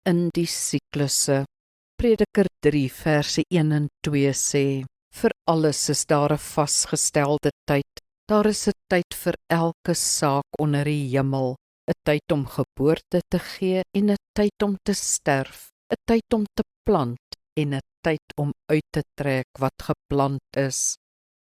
in die siklusse. Prediker 3 verse 1 en 2 sê, vir alles is daar 'n vasgestelde tyd. Daar is 'n tyd vir elke saak onder die hemel, 'n tyd om geboorte te gee en 'n tyd om te sterf, 'n tyd om te plant en 'n tyd om uit te trek wat geplant is.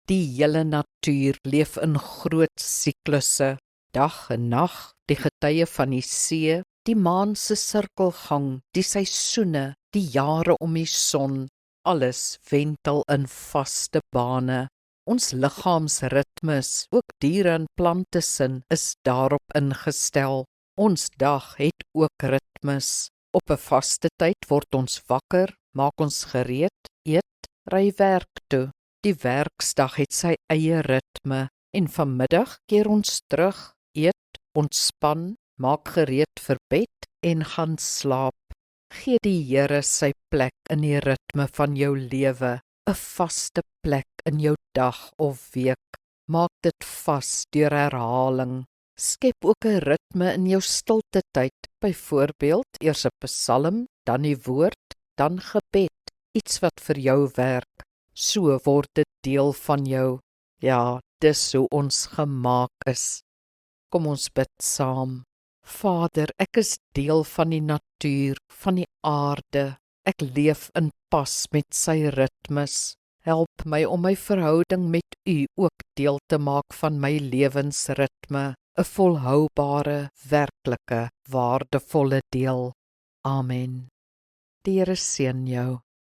Die hele natuur leef in groot siklusse, dag en nag, die getye van die see, die maan se sirkelgang, die seisoene, die jare om die son, alles wentel in vaste bane. Ons liggaamsritmes, ook diere en plante sin, is daarop ingestel. Ons dag het ook ritmes. Op 'n vaste tyd word ons wakker, maak ons gereed, eet, ry werk toe. Die werksdag het sy eie ritme en vanmiddag keer ons terug, eet, ontspan, maak gereed vir bed en gaan slaap. Gee die Here sy plek in die ritme van jou lewe, 'n vaste plek in jou dag of week. Maak dit vas deur herhaling. Skep ook 'n ritme in jou stilte tyd, byvoorbeeld eers 'n psalm, dan die woord, dan gebed, iets wat vir jou werk. So word dit deel van jou. Ja, dis hoe ons gemaak is. Kom ons bid saam. Vader, ek is deel van die natuur, van die aarde. Ek leef in pas met sy ritmes. Help my om my verhouding met U ook deel te maak van my lewensritme, 'n volhoubare, werklike, waardevolle deel. Amen. Die Here seën jou.